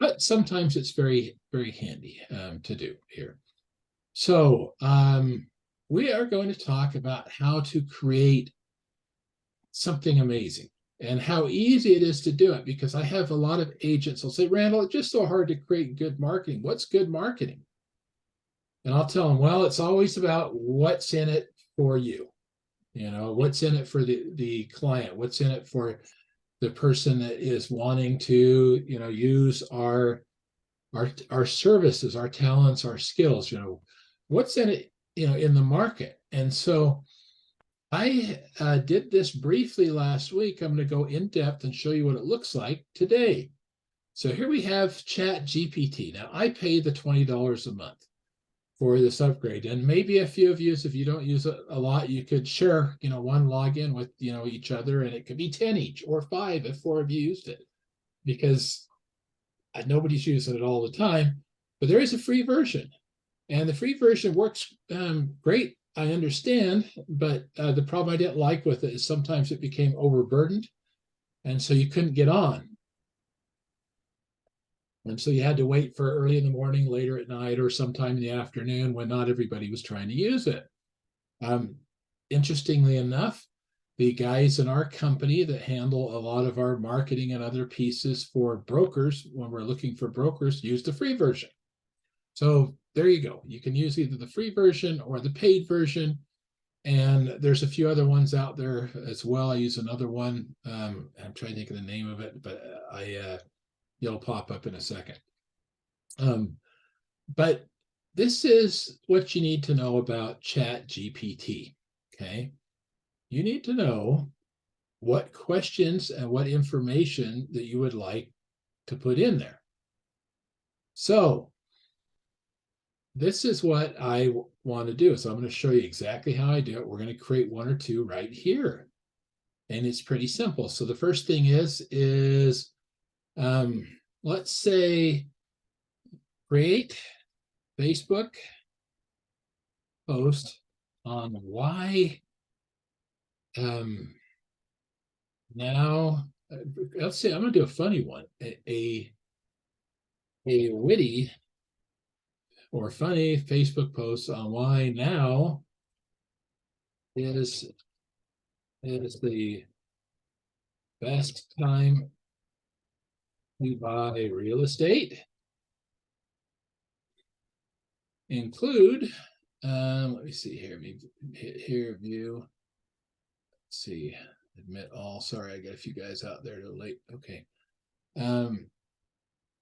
but sometimes it's very, very handy to do here. So we are going to talk about how to create something amazing and how easy it is to do it, because I have a lot of agents will say, Randall, it's just so hard to create good marketing. What's good marketing? And I'll tell them, well, it's always about what's in it for you. What's in it for the client, what's in it for the person that is wanting to, use our services, our talents, our skills, what's in it, in the market. And so I did this briefly last week. I'm going to go in depth and show you what it looks like today. So here we have Chat GPT. Now I pay the $20 a month for this upgrade, and maybe a few of you, if you don't use it a lot, you could share, one login with, each other, and it could be 10 each or 5 if 4 of you used it, because nobody's using it all the time. But there is a free version, and the free version works great, I understand, but the problem I didn't like with it is sometimes it became overburdened, and so you couldn't get on. And so you had to wait for early in the morning, later at night, or sometime in the afternoon when not everybody was trying to use it. Interestingly enough, the guys in our company that handle a lot of our marketing and other pieces for brokers, when we're looking for brokers, use the free version. So there you go. You can use either the free version or the paid version. And there's a few other ones out there as well. I use another one. I'm trying to think of the name of it, but it'll pop up in a second. But this is what you need to know about Chat GPT. Okay. You need to know what questions and what information that you would like to put in there. So this is what I want to do. So I'm going to show you exactly how I do it. We're going to create 1 or 2 right here. And it's pretty simple. So the first thing is let's say create Facebook post on why now let's see, I'm going to do a funny one, a witty or funny Facebook post on why now is the best time to buy real estate. Include, let me see here, hit here, view. Let's see, admit all. Sorry, I got a few guys out there too late. Okay.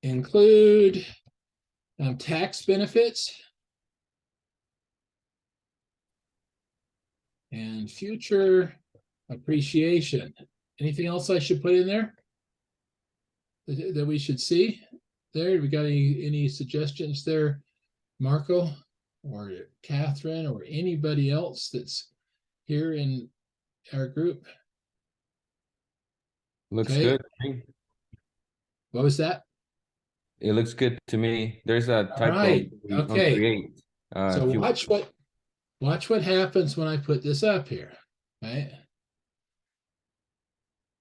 Include tax benefits and future appreciation. Anything else I should put in there that we should see there? We got any suggestions there, Marco or Catherine or anybody else that's here in our group? Looks good to me. What was that? It looks good to me. There's a typo right. on Okay. create. So watch what happens when I put this up here. Right.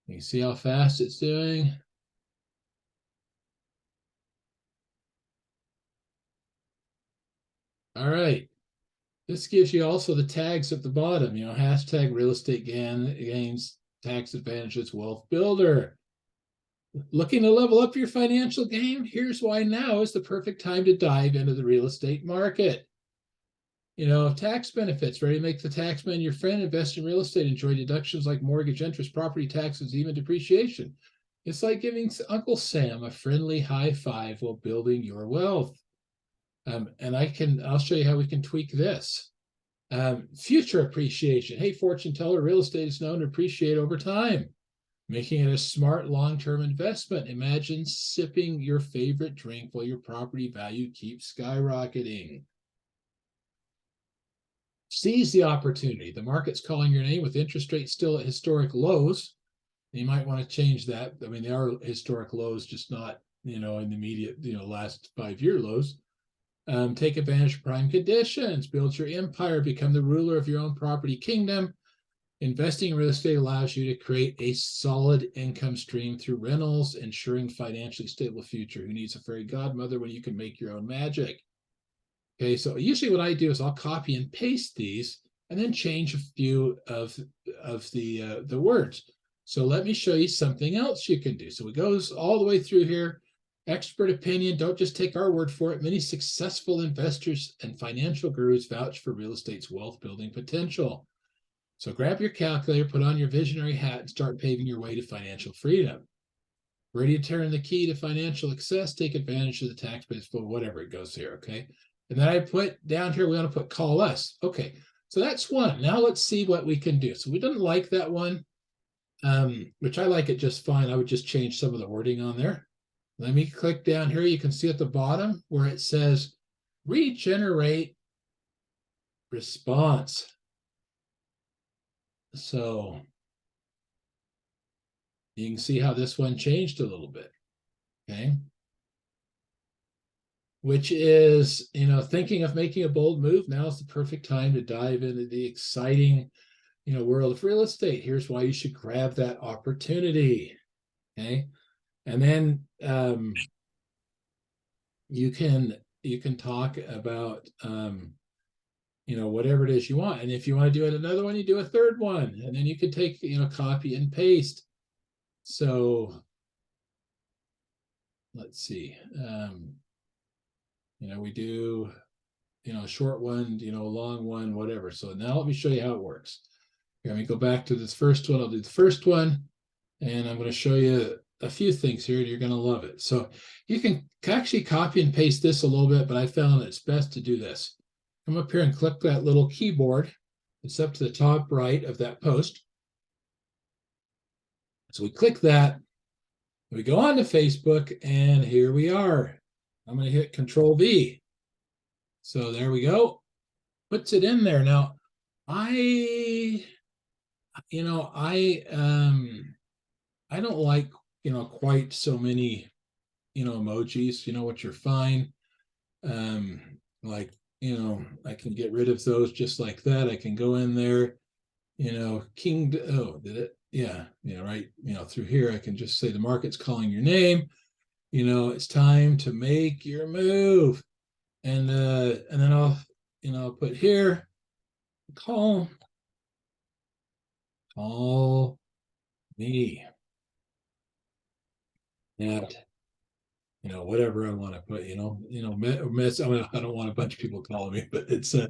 You see how fast it's doing? All right. This gives you also the tags at the bottom, hashtag real estate gains, tax advantages, wealth builder. Looking to level up your financial game? Here's why now is the perfect time to dive into the real estate market. Tax benefits, ready to make the tax man your friend, invest in real estate, enjoy deductions like mortgage, interest, property taxes, even depreciation. It's like giving Uncle Sam a friendly high five while building your wealth. And I'll show you how we can tweak this. Future appreciation. Hey, fortune teller, real estate is known to appreciate over time, making it a smart long-term investment. Imagine sipping your favorite drink while your property value keeps skyrocketing. Seize the opportunity. The market's calling your name with interest rates still at historic lows. You might want to change that. I mean, they are historic lows, just not, in the immediate, last 5-year lows. Take advantage of prime conditions, build your empire, become the ruler of your own property kingdom. Investing in real estate allows you to create a solid income stream through rentals, ensuring financially stable future. Who needs a fairy godmother when you can make your own magic? Okay, so usually what I do is I'll copy and paste these and then change a few of the words. So let me show you something else you can do. So it goes all the way through here. Expert opinion, don't just take our word for it. Many successful investors and financial gurus vouch for real estate's wealth building potential. So grab your calculator, put on your visionary hat, and start paving your way to financial freedom. Ready to turn the key to financial success, take advantage of the tax benefits, whatever it goes here, okay? And then I put down here, we want to put call us. Okay, so that's one. Now let's see what we can do. So we didn't like that one, which I like it just fine. I would just change some of the wording on there. Let me click down here. You can see at the bottom where it says regenerate response. So you can see how this one changed a little bit, okay? Which is, thinking of making a bold move, now is the perfect time to dive into the exciting, world of real estate. Here's why you should grab that opportunity, okay? And then you can talk about, whatever it is you want. And if you want to do it another one, you do a third one, and then you can take, copy and paste. So let's see. We do, a short one, a long one, whatever. So now let me show you how it works. Here, let me go back to this first one. I'll do the first one, and I'm going to show you a few things here. You're going to love it. So you can actually copy and paste this a little bit, but I found it's best to do this. Come up here and click that little keyboard. It's up to the top right of that post. So we click that. We go on to Facebook, and here we are. I'm going to hit Control V. So there we go. Puts it in there. Now, I don't like, quite so many, emojis, which are fine. Like, I can get rid of those just like that. I can go in there, did it? Yeah, right. Through here, I can just say the market's calling your name. It's time to make your move. And then I'll put here, call me. And whatever I want to put, mess. I don't want a bunch of people calling me, but it's a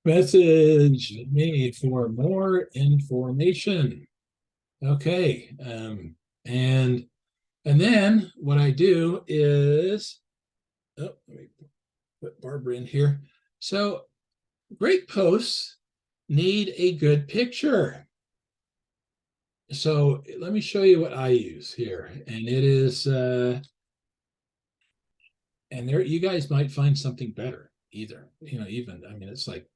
message me for more information. Okay. And then what I do is, let me put Barbara in here. So great posts need a good picture. So let me show you what I use here. And it is, and there, you guys might find something better either. Even, I mean, it's like,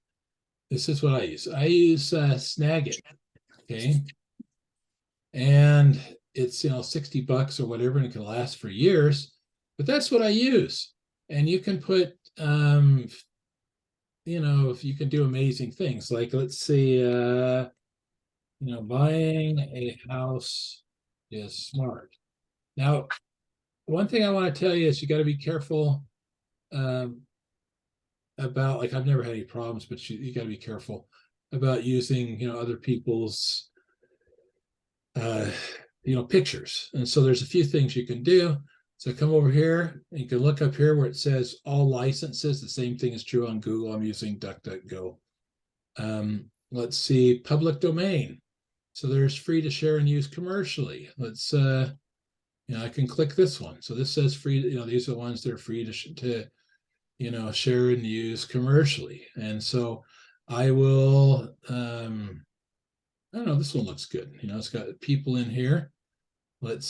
this is what I use. I use Snagit, okay? And it's, $60 or whatever, and it can last for years, but that's what I use. And you can put, if you can do amazing things, like let's see, buying a house is smart. Now, one thing I want to tell you is you got to be careful about, like, I've never had any problems, but you got to be careful about using, other people's, pictures. And so there's a few things you can do. So come over here, and you can look up here where it says all licenses. The same thing is true on Google. I'm using DuckDuckGo. Let's see, public domain. So there's free to share and use commercially. Let's, I can click this one. So this says free, these are the ones that are free to share and use commercially. And so I will, I don't know, this one looks good. It's got people in here. And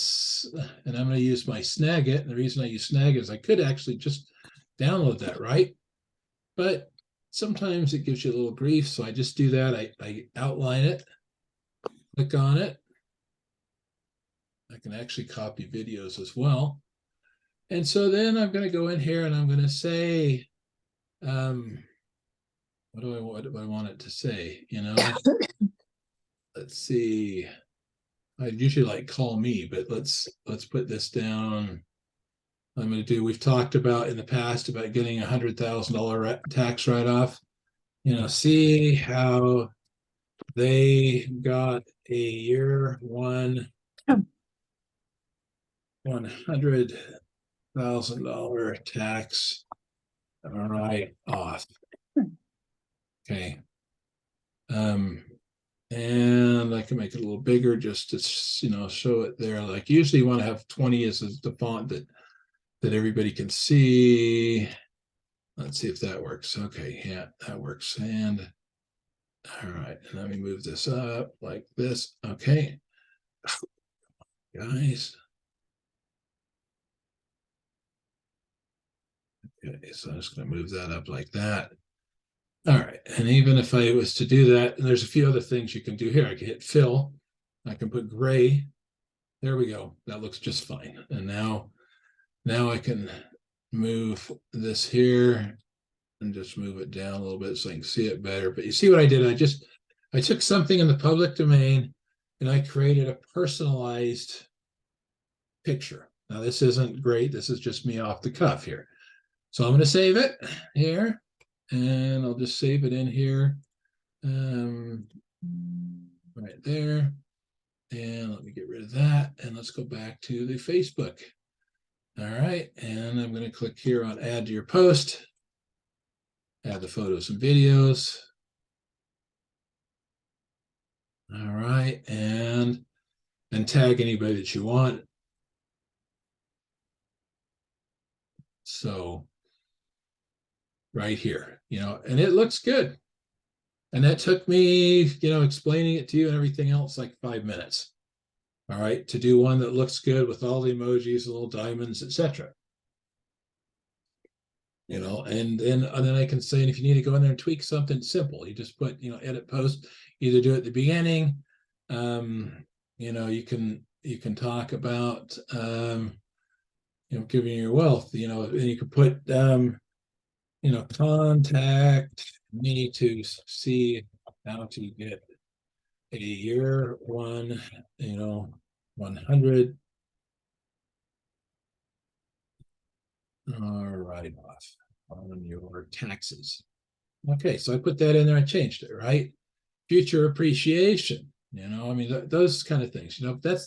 I'm going to use my Snagit. And the reason I use Snagit is I could actually just download that, right? But sometimes it gives you a little grief. So I just do that. I outline it, click on it. I can actually copy videos as well. And so then I'm going to go in here and I'm going to say, what do I want it to say? let's see. I'd usually like call me, but let's put this down. I'm going to do. We've talked about in the past about getting $100,000 tax write-off. See how they got a year one $100,000 tax write-off. Okay. And I can make it a little bigger just to show it there. Like usually you want to have 20 as the font that everybody can see. Let's see if that works. Okay, yeah, that works. And all right, let me move this up like this. Okay, guys. Okay, so I'm just going to move that up like that. All right, and even if I was to do that, and there's a few other things you can do here. I can hit fill. I can put gray. There we go. That looks just fine. And now I can move this here and just move it down a little bit so I can see it better. But you see what I did? I took something in the public domain and I created a personalized picture. Now this isn't great. This is just me off the cuff here. So I'm going to save it here and I'll just save it in here right there. And let me get rid of that. And let's go back to the Facebook. All right. And I'm going to click here on add to your post, add the photos and videos. All right. And tag anybody that you want. So right here, and it looks good. And that took me, explaining it to you and everything else like 5 minutes. All right, to do one that looks good with all the emojis, the little diamonds, etc. And then I can say, and if you need to go in there and tweak something simple, you just put, edit post, either do it at the beginning. You can talk about giving your wealth, and you could put contact me to see how to get a year one, 100 write-off on your taxes. Okay, so I put that in there. I changed it, right? Future appreciation. I mean, those kind of things. That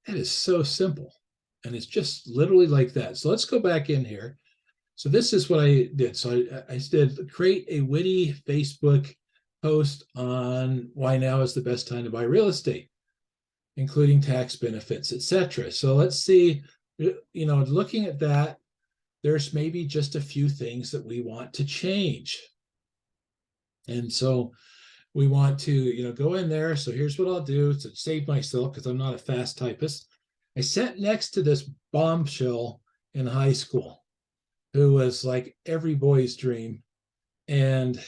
is so simple, and it's just literally like that. So let's go back in here. So this is what I did. So I did create a witty Facebook post on why now is the best time to buy real estate, including tax benefits, etc. So let's see. Looking at that, there's maybe just a few things that we want to change. And so we want to, go in there. So here's what I'll do to save myself because I'm not a fast typist. I sat next to this bombshell in high school who was like every boy's dream. And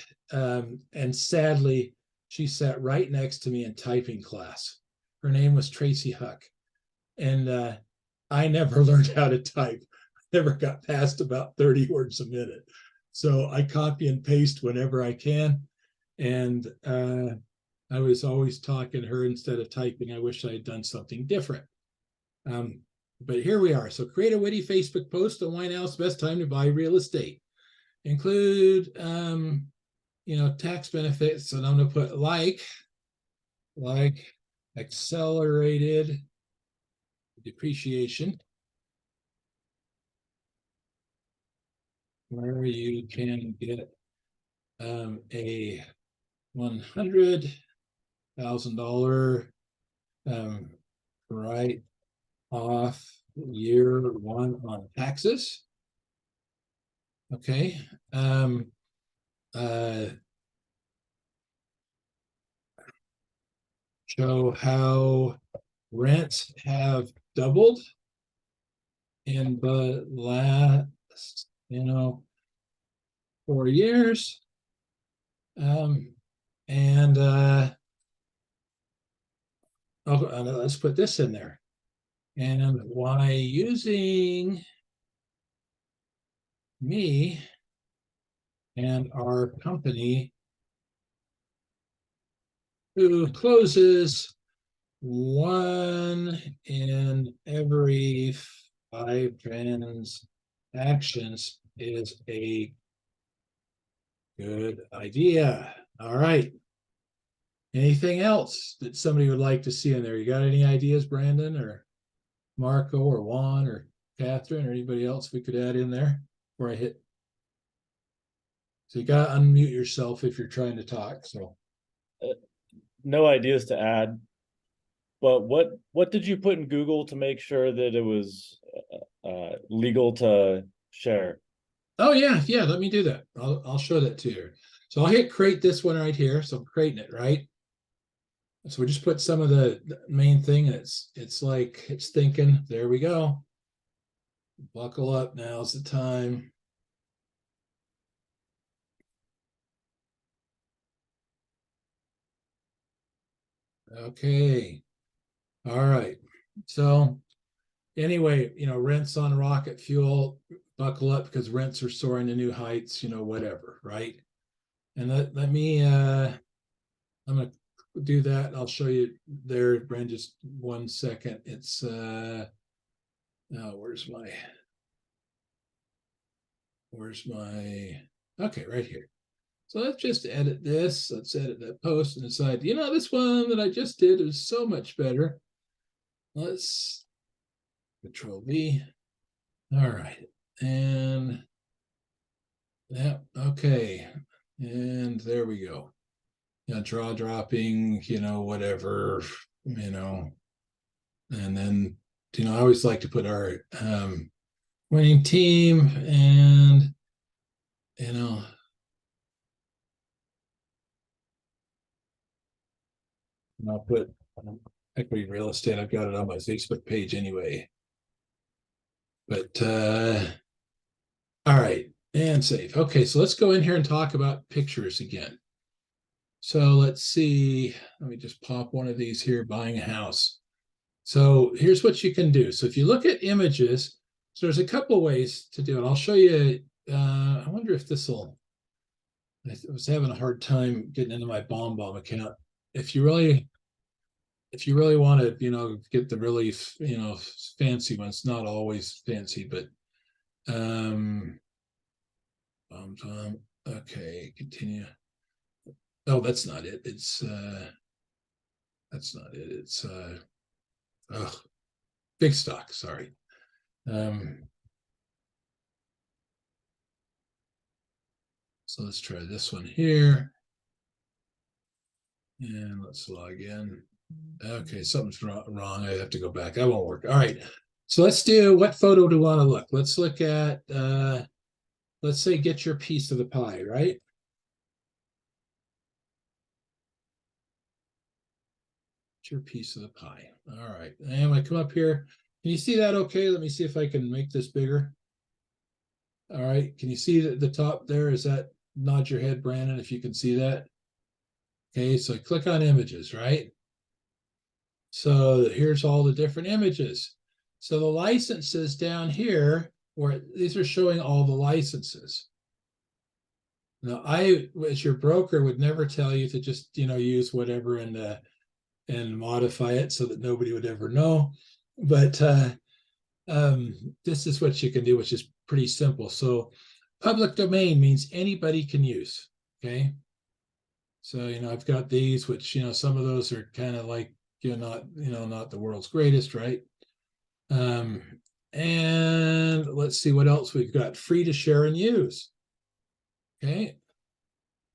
sadly, she sat right next to me in typing class. Her name was Tracy Huck. And I never learned how to type. I never got past about 30 words a minute. So I copy and paste whenever I can. And I was always talking to her instead of typing. I wish I had done something different. But here we are. So create a witty Facebook post on why now is the best time to buy real estate. Include, tax benefits. And I'm going to put like accelerated depreciation, where you can get a $100,000 write off year one on taxes. Okay. Show how rents have doubled in the last 4 years. And let's put this in there. And why using me and our company who closes one in every 5 transactions is a good idea. All right. Anything else that somebody would like to see in there? You got any ideas, Brandon or Marco or Juan or Catherine or anybody else we could add in there before I hit? So you got to unmute yourself if you're trying to talk. So No ideas to add, but what did you put in Google to make sure that it was legal to share? oh yeah, let me do that. I'll show that to you. So I'll hit create this one right here. So I'm creating it, right? So we just put some of the main thing, and it's like it's thinking. There we go. Buckle up. Now's the time. Okay. All right. So anyway, rents on rocket fuel, buckle up because rents are soaring to new heights, whatever, right? And let me I'm gonna do that. I'll show you there, Brand, just 1 second. It's where's my okay, right here. So let's just edit this. Let's edit that post and decide, this one that I just did is so much better. Let's Control V. All right. And yeah, okay. And there we go. Draw dropping, whatever, and then, I always like to put our winning team and, you know, and I'll put equity real estate. I've got it on my Facebook page anyway. But all right, and save. Okay, so let's go in here and talk about pictures again. So let's see. Let me just pop one of these here, buying a house. So here's what you can do. So if you look at images, so there's a couple ways to do it. I'll show you. I wonder if this will. I was having a hard time getting into my BombBomb account. If you really want to, get the really, fancy ones, not always fancy, but okay, continue. Oh, that's not it. That's not it. It's big stock. Sorry. So let's try this one here. And let's log in. Okay, something's wrong. I have to go back. That won't work. All right. So let's do, what photo do we want to look? Let's look at, let's say, get your piece of the pie, right? Get your piece of the pie. All right. And I come up here. Can you see that okay? Let me see if I can make this bigger. All right. Can you see the top there? Is that, nod your head, Brandon, if you can see that? Okay, so I click on images, right? So here's all the different images. So the licenses down here, where these are showing all the licenses. Now, I, as your broker, would never tell you to just, use whatever and modify it so that nobody would ever know. But this is what you can do, which is pretty simple. So public domain means anybody can use. Okay. So, I've got these, which, some of those are kind of like, not the world's greatest, right? And let's see what else we've got. Free to share and use. Okay.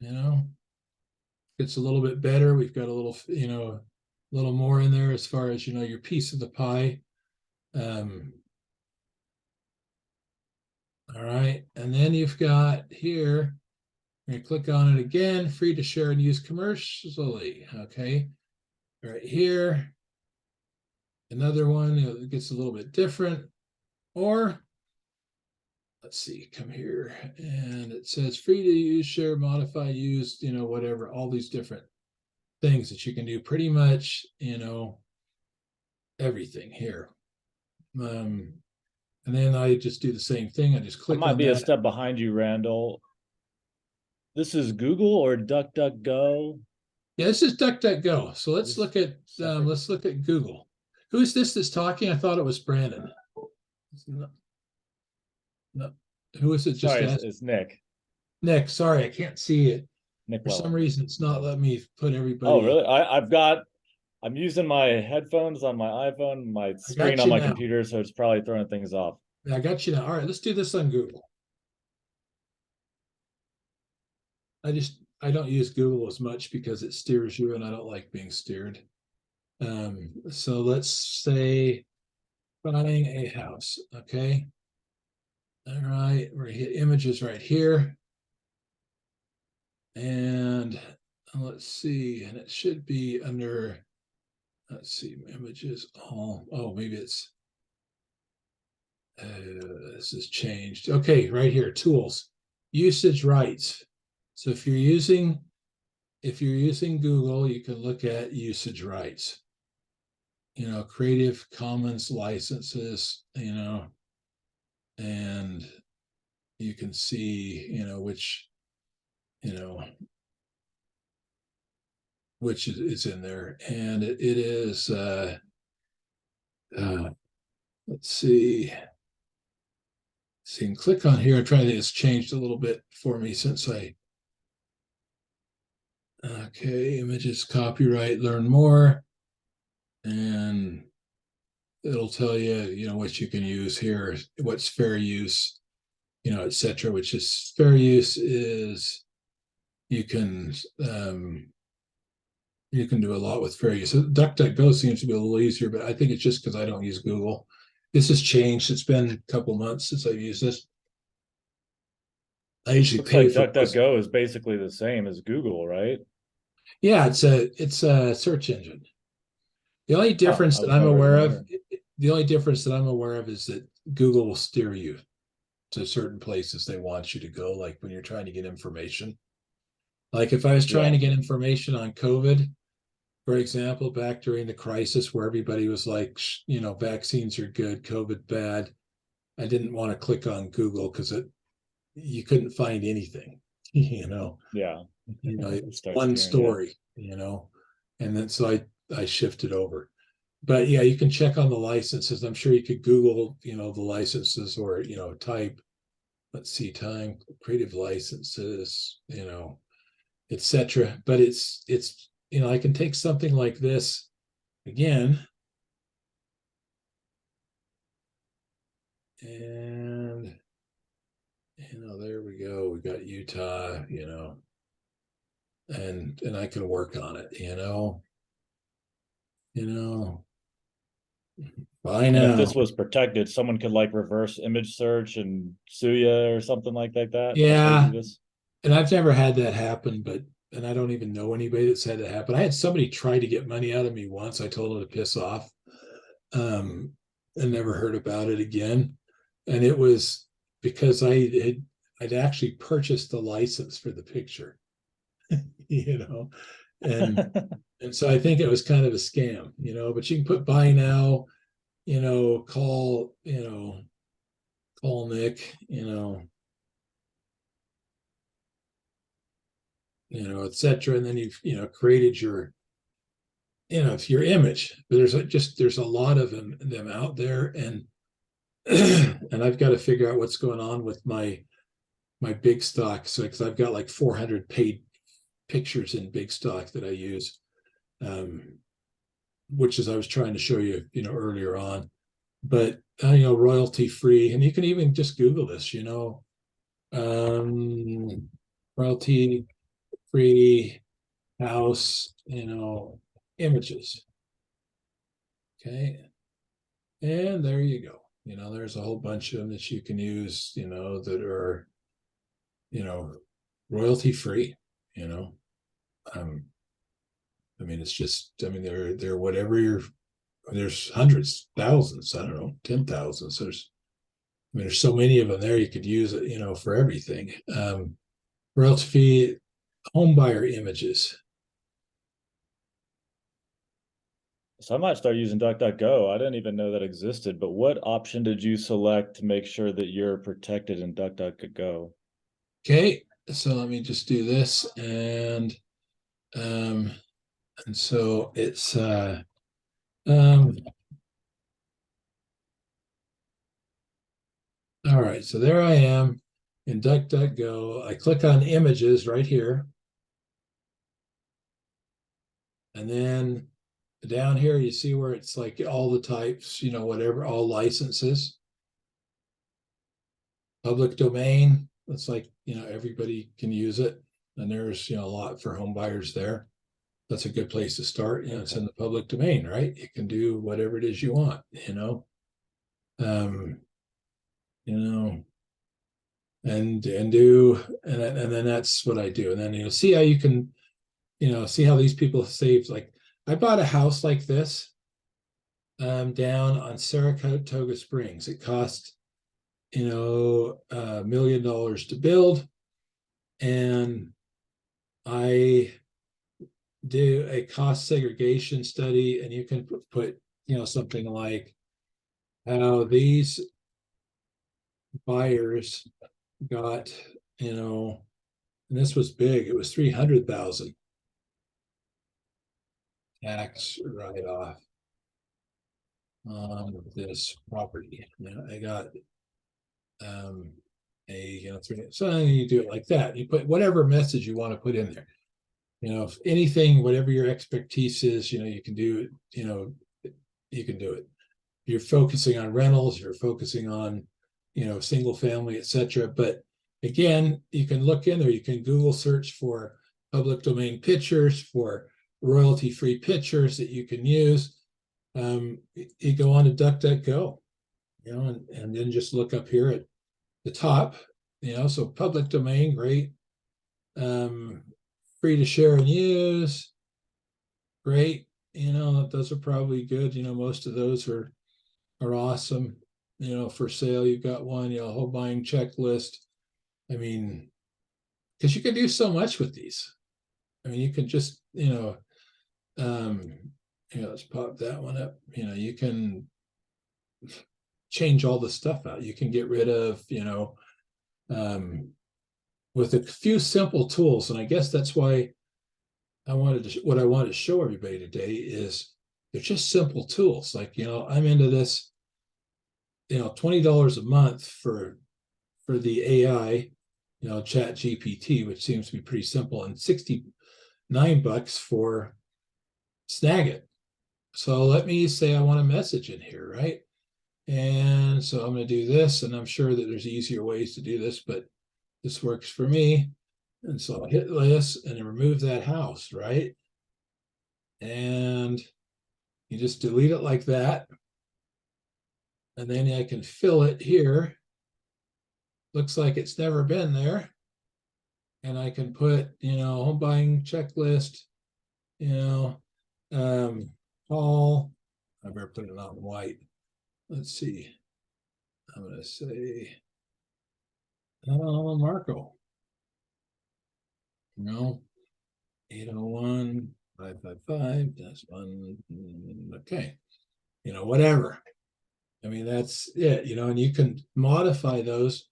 It's a little bit better. We've got a little, a little more in there as far as, your piece of the pie. All right. And then you've got here, I'm going to click on it again, free to share and use commercially. Okay. Right here. Another one, it gets a little bit different. Or let's see, come here, and it says free to use, share, modify, use, whatever, all these different things that you can do, pretty much, everything here. And then I just do the same thing. I just I click might on be a that. step behind you, Randall. This is Google or DuckDuckGo? Yeah, this is DuckDuckGo. So let's This look at separate- let's look at Google. Who's this that's talking? I thought it was Brandon. No, no. Who is it? Just Sorry, ask it's Nick. Nick. Sorry, I can't see it. Nick For some Wellen. reason, it's not letting me put everybody. Oh, really? I'm using my headphones on my iPhone, my screen got on you my now. computer, so it's probably throwing things off. I got you now. All right, let's do this on Google. I don't use Google as much because it steers you, and I don't like being steered. So let's say buying a house. Okay. All right, we're gonna hit images right here. And let's see, and it should be under, let's see, images all, oh, maybe it's, this is changed. Okay, right here, tools, usage rights. So if you're using Google, you can look at usage rights. Creative Commons licenses, and you can see, which, you know, which is in there, and it is. Let's see. See, and click on here. I'm trying to. It's changed a little bit for me since I. Okay, images, copyright, learn more, and it'll tell you, what you can use here, what's fair use, etc. Which is fair use is you can do a lot with fair use. So DuckDuckGo seems to be a little easier, but I think it's just because I don't use Google. This has changed. It's been a couple months since I've used this. I usually Looks pay like for most. DuckDuckGo is basically the same as Google, right? Yeah, it's a search engine. The only Huh, difference I that was I'm never even aware of, aware. is that Google will steer you to certain places they want you to go, like when you're trying to get information. Like if I was trying Yeah. to get information on COVID, for example, back during the crisis where everybody was like, vaccines are good, COVID bad. I didn't want to click on Google because you couldn't find anything, Yeah. it's Start one steering you. story, and then so I shifted over. But yeah, you can check on the licenses. I'm sure you could Google, the licenses or, type, let's see, time, creative licenses, etc. But it's I can take something like this again, and there we go. We got Utah, and I can work on it, by And if now. this was protected, someone could like reverse image search and sue you or something like that. That's how you Yeah, do this. and I've never had that happen, and I don't even know anybody that's had that happen. I had somebody try to get money out of me once. I told him to piss off, um, and never heard about it again. And it was because I'd actually purchased the license for the picture, you know, and and so I think it was kind of a scam, But you can put buy now, call, call Nick, etc. And then you've created your image. But there's a lot of them out there, and and I've got to figure out what's going on with my big stock. So because I've got like 400 paid pictures in big stock that I use, which is I was trying to show you, earlier on. But royalty free, and you can even just Google this, royalty free house, images. Okay. And there you go. There's a whole bunch of them that you can use, that are, royalty free, you know. Um, it's just, they're whatever there's hundreds, thousands, I don't know, 10,000s. There's so many of them there, you could use it, for everything. Royalty free home buyer images. So I might start using DuckDuckGo. I didn't even know that existed, but what option did you select to make sure that you're protected in DuckDuckGo? Okay, so let me just do this, and And so it's all right, so there I am in DuckDuckGo. I click on images right here. And then down here, you see where it's like all the types, whatever, all licenses. Public domain, it's like, everybody can use it. And there's, a lot for home buyers there. That's a good place to start. It's in the public domain, right? You can do whatever it is you want, um, and then that's what I do. And then see how you can, see how these people saved. Like I bought a house like this down on Saratoga Springs. It cost $1 million to build, and I do a cost segregation study, and you can put something like how these buyers got, and this was big, it was 300,000 tax write-off on this property. I got so then you do it like that. You put whatever message you want to put in there. If anything, whatever your expertise is, you can do it, you can do it. You're focusing on rentals, you're focusing on, single family, etc. But again, you can look in there, you can Google search for public domain pictures, for royalty-free pictures that you can use. You go on to DuckDuckGo, and then just look up here at the top, so public domain, great. Free to share and use, great. Those are probably good. Most of those are awesome. For sale, you've got one, home buying checklist. I mean, because you can do so much with these. I mean, you can just, let's pop that one up. You can change all the stuff out. You can get rid of, with a few simple tools. And I guess that's why what I wanted to show everybody today is they're just simple tools. Like, I'm into this, $20 a month for the AI, Chat GPT, which seems to be pretty simple, and $69 for Snagit. So let me say I want a message in here, right? And so I'm going to do this, and I'm sure that there's easier ways to do this, but this works for me. And so I'll hit this and remove that house, right? And you just delete it like that. And then I can fill it here. Looks like it's never been there. And I can put, home buying checklist, Paul. I better put it on white. Let's see. I'm going to say, Marco. 801 555. That's one. Okay. Whatever. I mean, that's it, and you can modify those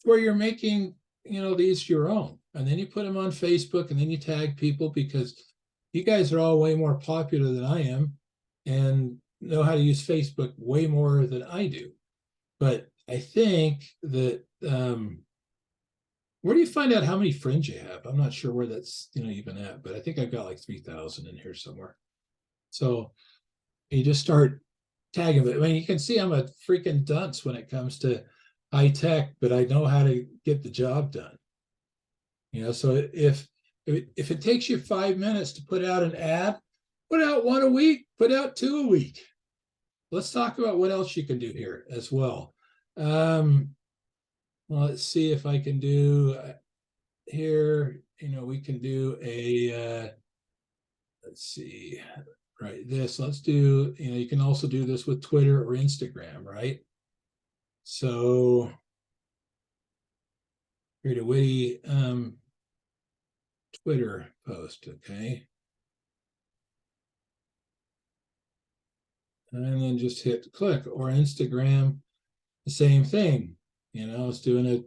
where you're making, these your own. And then you put them on Facebook, and then you tag people, because you guys are all way more popular than I am and know how to use Facebook way more than I do. But I think that where do you find out how many friends you have? I'm not sure where that's even at, but I think I've got like 3,000 in here somewhere. So you just start tagging it. I mean, you can see I'm a freaking dunce when it comes to high tech, but I know how to get the job done. So if it takes you 5 minutes to put out an ad, put out one a week, put out two a week. Let's talk about what else you can do here as well. Well, let's see if I can do here. We can do a let's see, right? Let's do, you can also do this with Twitter or Instagram, right? So create a witty Twitter post, okay? And then just hit click. Or Instagram, the same thing. It's doing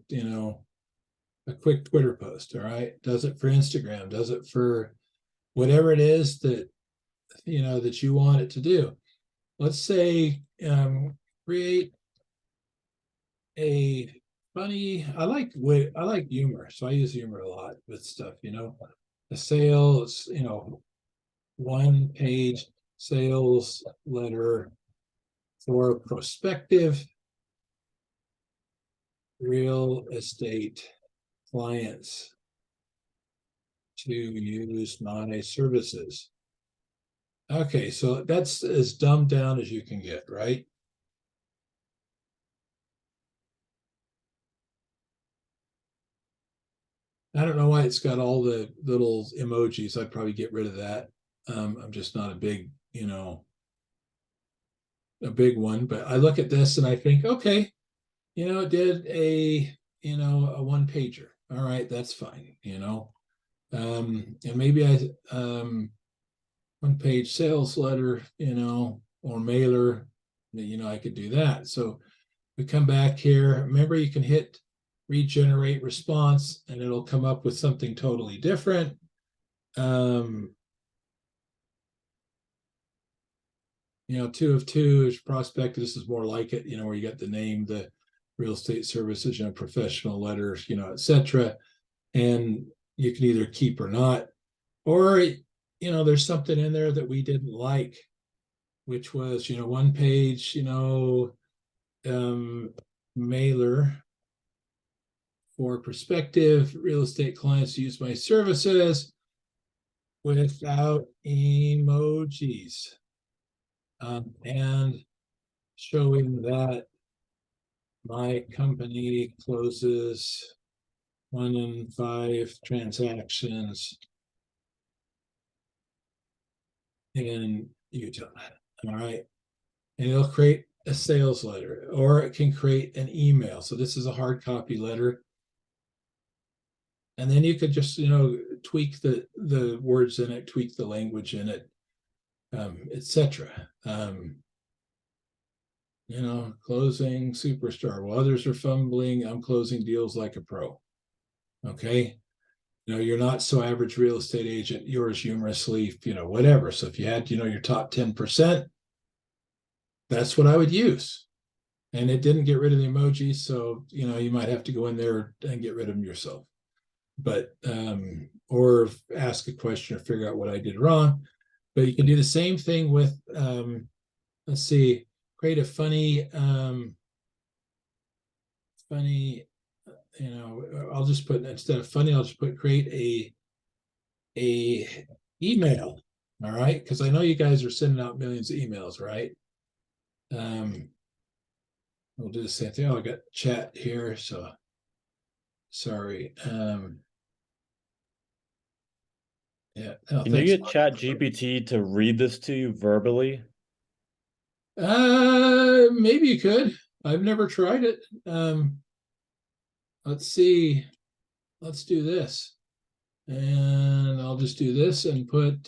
a quick Twitter post, all right? Does it for Instagram, does it for whatever it is that that you want it to do. Let's say create a funny. I like humor, so I use humor a lot with stuff. The sales, 1-page sales letter for prospective real estate clients to use my services. Okay, so that's as dumbed down as you can get, right? I don't know why it's got all the little emojis. I'd probably get rid of that. I'm just not a big one, but I look at this and I think, okay, it did a one pager. All right, that's fine, and maybe one page sales letter, or mailer, I could do that. So we come back here. Remember, you can hit regenerate response and it'll come up with something totally different. 2 of 2 is prospect. This is more like it, where you got the name, the real estate services, professional letters, etc. And you can either keep or not, or there's something in there that we didn't like, which was 1-page mailer for prospective real estate clients to use my services without emojis, and showing that my company closes 1 in 5 transactions in Utah. All right. And it'll create a sales letter, or it can create an email. So this is a hard copy letter. And then you could just, tweak the words in it, tweak the language in it, etc. Closing superstar. While others are fumbling, I'm closing deals like a pro. Okay. You're not so average real estate agent, yours humorously, whatever. So if you had, your top 10%, that's what I would use. And it didn't get rid of the emojis. So, you might have to go in there and get rid of them yourself. But, or ask a question or figure out what I did wrong. But you can do the same thing with, let's see, create a funny, I'll just put, instead of funny, I'll just put create a email. All right, because I know you guys are sending out millions of emails, right? We'll do the same thing. Oh, I got chat here, so sorry. Yeah. Oh, Can you thanks. get Chat GPT to read this to you verbally? Maybe you could. I've never tried it. Let's see. Let's do this. And I'll just do this and put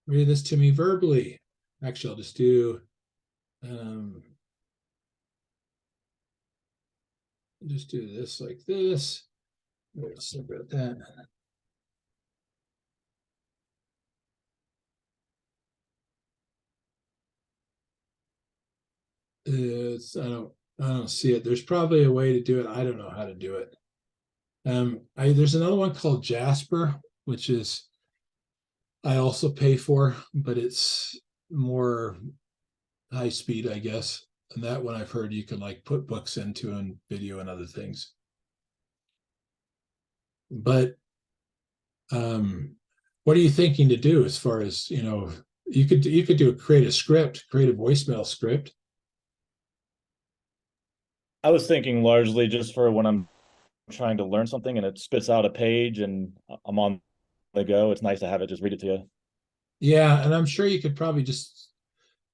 read this to me verbally. Actually, I'll just do this like this. Let's separate that. I don't see it. There's probably a way to do it. I don't know how to do it. There's another one called Jasper, which is I also pay for, but it's more high speed, I guess. And that one I've heard you can like put books into and video and other things. But what are you thinking to do as far as you could create a script, create a voicemail script. I was thinking largely just for when I'm trying to learn something and it spits out a page and I'm on the go. It's nice to have it just read it to you. Yeah, and I'm sure you could probably just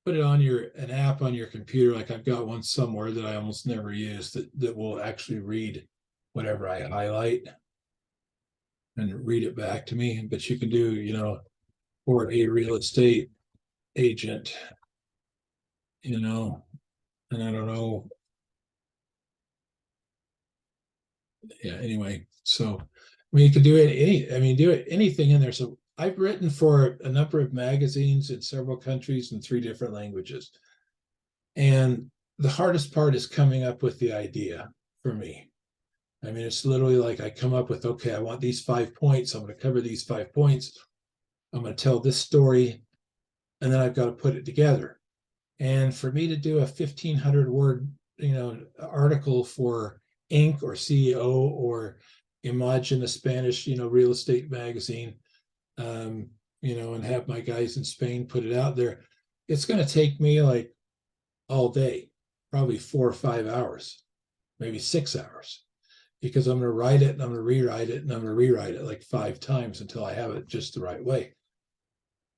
put it on an app on your computer. Like I've got one somewhere that I almost never use that will actually read whatever I highlight and read it back to me. But you can do, for a real estate agent, and I don't know. yeah, anyway, so I mean you can do it do it anything in there. So I've written for a number of magazines in several countries in 3 different languages. And the hardest part is coming up with the idea for me. I mean, it's literally like I come up with, okay, I want these 5 points. I'm going to cover these 5 points. I'm going to tell this story, and then I've got to put it together. And for me to do a 1,500 word, article for Inc. or CEO or Imagine, a Spanish, real estate magazine, and have my guys in Spain put it out there, it's going to take me like all day, probably 4 or 5 hours, maybe 6 hours, because I'm going to write it and I'm going to rewrite it and I'm going to rewrite it like 5 times until I have it just the right way.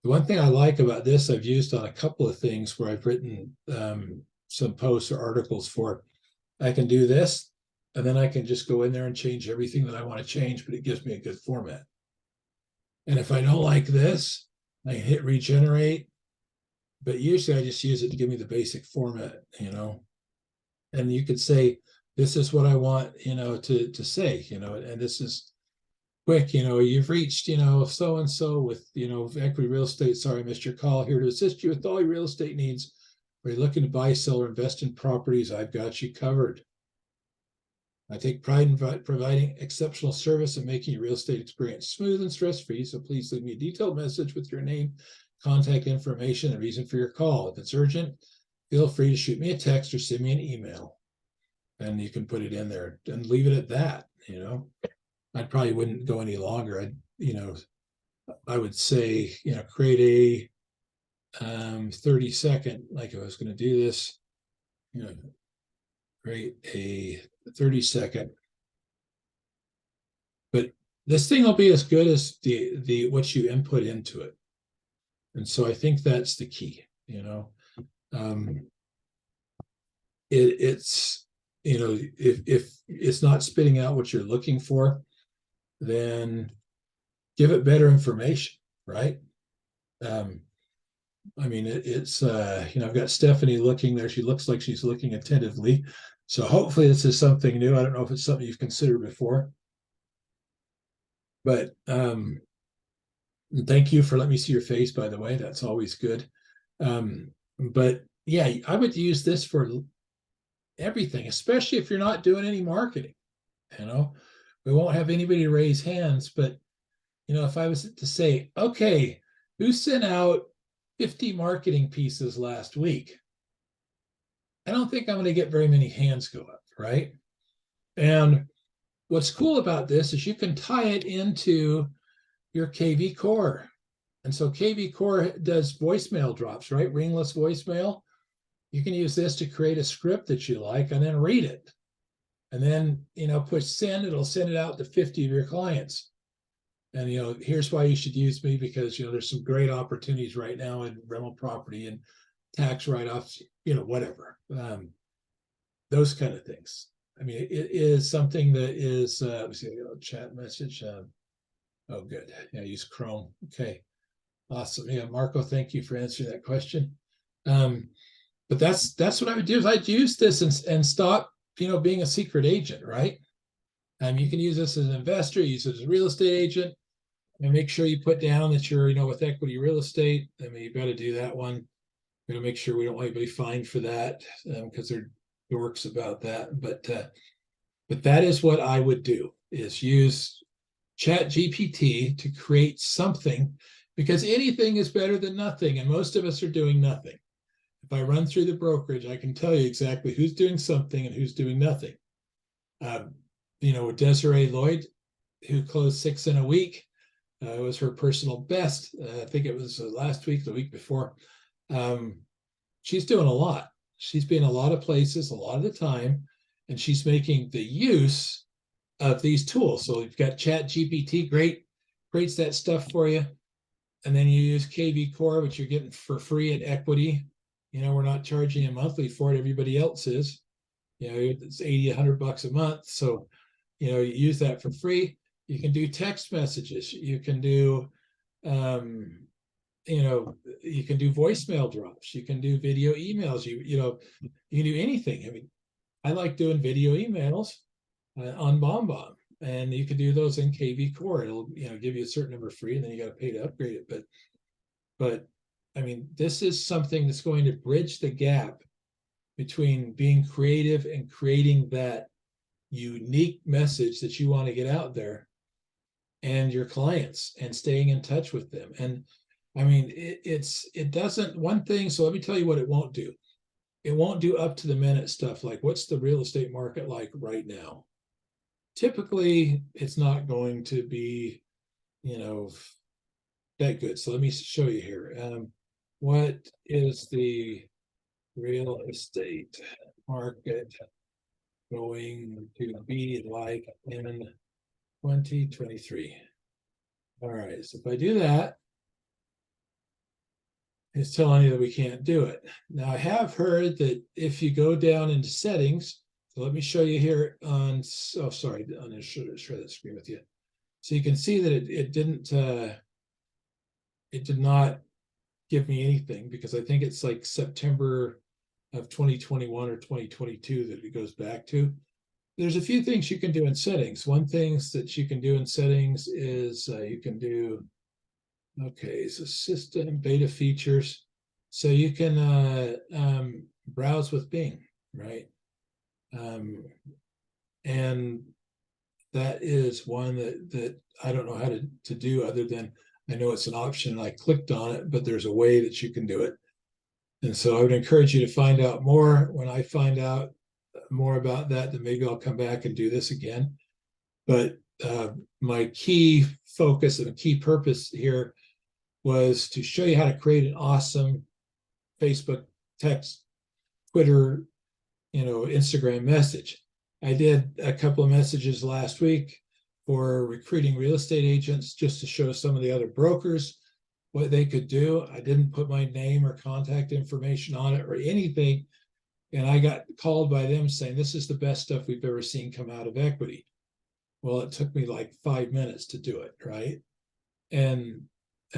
The one thing I like about this, I've used on a couple of things where I've written some posts or articles for. I can do this, and then I can just go in there and change everything that I want to change, but it gives me a good format. And if I don't like this, I can hit regenerate, but usually I just use it to give me the basic format, and you could say, this is what I want, to say, and this is quick, you've reached, so and so with, Equity Real Estate. Sorry, I missed your call. Here to assist you with all your real estate needs. Are you looking to buy, sell, or invest in properties? I've got you covered. I take pride in providing exceptional service and making your real estate experience smooth and stress-free. So please leave me a detailed message with your name, contact information, and reason for your call. If it's urgent, feel free to shoot me a text or send me an email. And you can put it in there and leave it at that. I probably wouldn't go any longer. I would say, create a 30-second, like if I was going to do this, create a 30-second. But this thing will be as good as the what you input into it. And so I think that's the key, it's, if it's not spitting out what you're looking for, then give it better information, right? I mean, it's I've got Stephanie looking there. She looks like she's looking attentively. So hopefully this is something new. I don't know if it's something you've considered before, but thank you for letting me see your face, by the way. That's always good. But yeah, I would use this for everything, especially if you're not doing any marketing. We won't have anybody raise hands, but if I was to say, okay, who sent out 50 marketing pieces last week? I don't think I'm going to get very many hands go up, right? And what's cool about this is you can tie it into your KV Core. And so KV Core does voicemail drops, right? Ringless voicemail. You can use this to create a script that you like and then read it. And then, push send, it'll send it out to 50 of your clients. And, here's why you should use me, because, there's some great opportunities right now in rental property and tax write-offs, whatever. Those kind of things. I mean, it is something that is, let's see, chat message. Oh, good. Yeah, use Chrome. Okay. Awesome. Yeah, Marco, thank you for answering that question. But that's what I would do is I'd use this and stop, being a secret agent, right? You can use this as an investor, use it as a real estate agent, and make sure you put down that you're, with Equity Real Estate. I mean, you've got to do that one. Make sure we don't want anybody fined for that, because they're dorks about that. But that is what I would do, is use Chat GPT to create something, because anything is better than nothing, and most of us are doing nothing. If I run through the brokerage, I can tell you exactly who's doing something and who's doing nothing. Desiree Lloyd, who closed 6 in a week, it was her personal best. I think it was last week, the week before. She's doing a lot. She's been a lot of places a lot of the time, and she's making the use of these tools. So you've got Chat GPT, creates that stuff for you. And then you use KV Core, which you're getting for free at Equity. We're not charging you monthly for it. Everybody else is. It's $80, $100 a month. So, you use that for free. You can do text messages. You can do, you can do voicemail drops. You can do video emails. You can do anything. I mean, I like doing video emails. on BombBomb, and you can do those in KV Core. It'll give you a certain number free, and then you got to pay to upgrade it. But I mean, this is something that's going to bridge the gap between being creative and creating that unique message that you want to get out there, and your clients, and staying in touch with them. And I mean, it doesn't one thing. So let me tell you what it won't do. It won't do up to the minute stuff like what's the real estate market like right now. Typically, it's not going to be, that good. So let me show you here. What is the real estate market going to be like in 2023? All right, so if I do that, it's telling you that we can't do it. Now, I have heard that if you go down into settings, so let me show you here on, oh, sorry, I'm going to share that screen with you. So you can see that it did not give me anything, because I think it's like September of 2021 or 2022 that it goes back to. There's a few things you can do in settings. One things that you can do in settings is you can do, okay, so system beta features. So you can browse with Bing, right? And that is one that I don't know how to do, other than I know it's an option and I clicked on it, but there's a way that you can do it. And so I would encourage you to find out more. When I find out more about that, then maybe I'll come back and do this again. But my key focus and key purpose here was to show you how to create an awesome Facebook, text, Twitter, Instagram message. I did a couple of messages last week for recruiting real estate agents, just to show some of the other brokers what they could do. I didn't put my name or contact information on it or anything. And I got called by them saying, this is the best stuff we've ever seen come out of equity. Well, it took me like 5 minutes to do it, right? And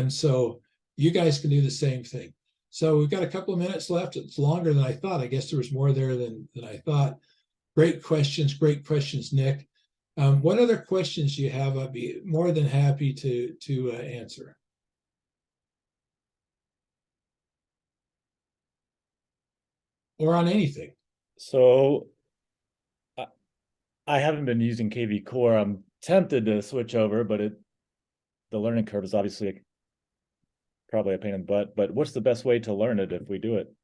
so you guys can do the same thing. So we've got a couple of minutes left. It's longer than I thought. I guess there was more there than I thought. Great questions, Nick. What other questions do you have? I'd be more than happy to answer. Or on anything. So I haven't been using KV Core. I'm tempted to switch over, but the learning curve is obviously probably a pain in the butt. But what's the best way to learn it if we do it?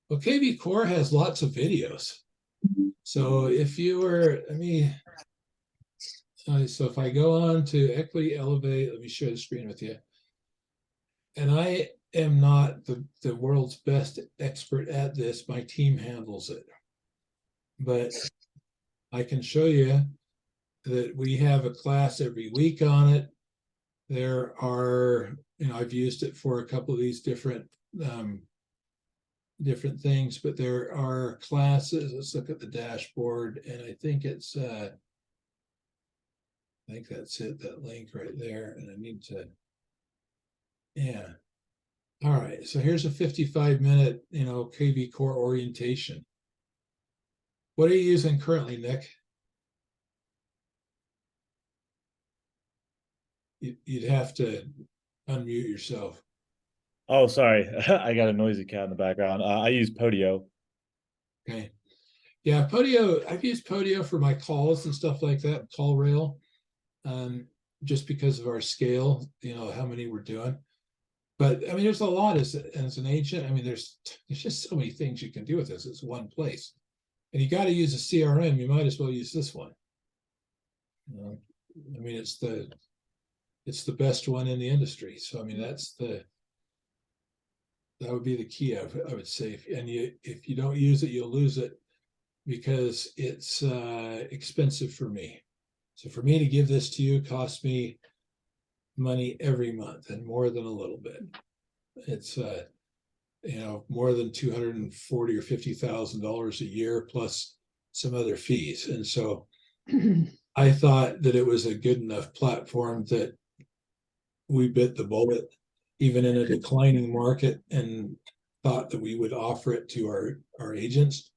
Well, KV Core has lots of videos. So if you were, so if I go on to Equity Elevate, let me share the screen with you. And I am not the world's best expert at this. My team handles it. But I can show you that we have a class every week on it. There are, I've used it for a couple of these different things, but there are classes. Let's look at the dashboard, and I think it's I think that's it, that link right there. And I need to, yeah. All right, so here's a 55-minute, KV Core orientation. What are you using currently, Nick? You'd have to unmute yourself. Oh, sorry. I got a noisy cat in the background. I use Podio. Okay. Yeah, Podio, I've used Podio for my calls and stuff like that, call rail, just because of our scale, how many we're doing. But there's a lot as an agent. There's just so many things you can do with this. It's one place. And you got to use a CRM. You might as well use this one. It's the best one in the industry. So that would be the key. I would say, if you don't use it, you'll lose it, because it's expensive for me. So for me to give this to you costs me money every month, and more than a little bit. It's more than $240,000 or $50,000 a year, plus some other fees. And so I thought that it was a good enough platform that we bit the bullet, even in a declining market, and thought that we would offer it to our agents.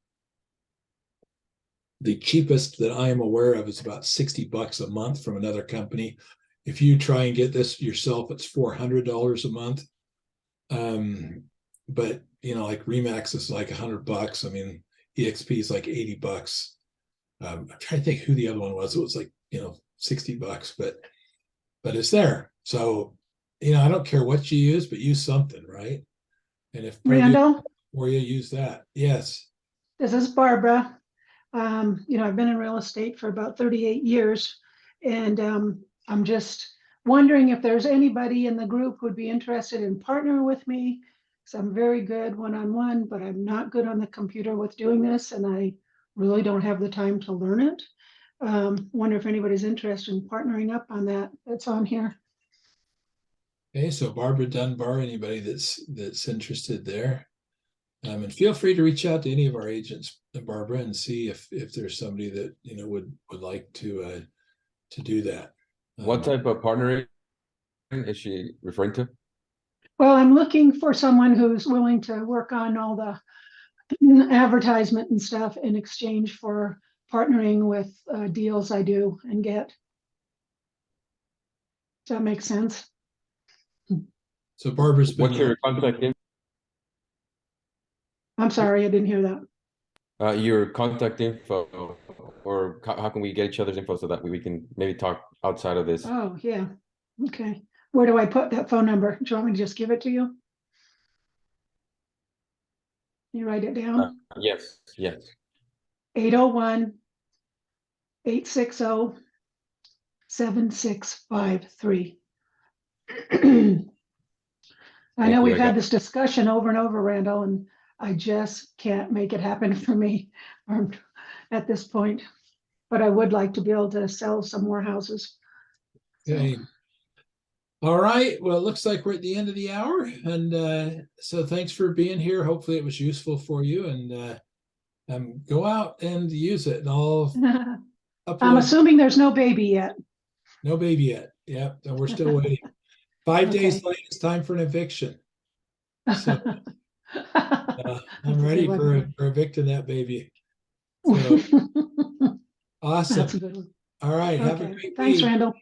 The cheapest that I am aware of is about $60 a month from another company. If you try and get this yourself, it's $400 a month. But like Remax is like $100. I mean, EXP is like $80. I'm trying to think who the other one was. It was like $60, but it's there. So I don't care what you use, but use something, right? And if Randall, or you use that, yes. this is Barbara. I've been in real estate for about 38 years, and I'm just wondering if there's anybody in the group who'd be interested in partnering with me. So I'm very good one-on-one, but I'm not good on the computer with doing this, and I really don't have the time to learn it. Wonder if anybody's interested in partnering up on that. That's on here. Okay, so Barbara Dunbar, anybody that's interested there. And feel free to reach out to any of our agents, Barbara, and see if there's somebody that would like to do that. What type of partnering is she referring to? Well, I'm looking for someone who's willing to work on all the advertisement and stuff in exchange for partnering with deals I do and get. Does that make sense? So Barbara's been What's your contact info? I'm sorry, I didn't hear that. Your contact info, or how can we get each other's info so that we can maybe talk outside of this? Oh, yeah. Okay. Where do I put that phone number? Do you want me to just give it to you? You write it down? Yes. 801-860-7653. I know you, we've I had got this discussion over and over, Randall, and I just can't make it happen for me at this point. But I would like to be able to sell some more houses. okay. All right. Well, it looks like we're at the end of the hour, and so thanks for being here. Hopefully, it was useful for you, and go out and use it. And I'll I'm upload. assuming there's no baby yet. No baby yet. Yep, and we're still waiting. 5 days Okay. late, it's time for an eviction. So I'm That's a ready good for one. evicting that baby. So awesome. That's a good one. All right. Have a Okay. great Thanks, week. Randall.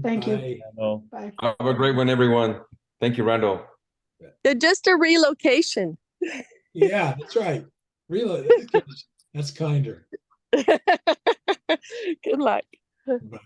Thank you. Bye. No. Bye. Have a great one, everyone. Thank you, Randall. Just a relocation. Yeah, that's right. Really, that's kinder. Good luck. Bye.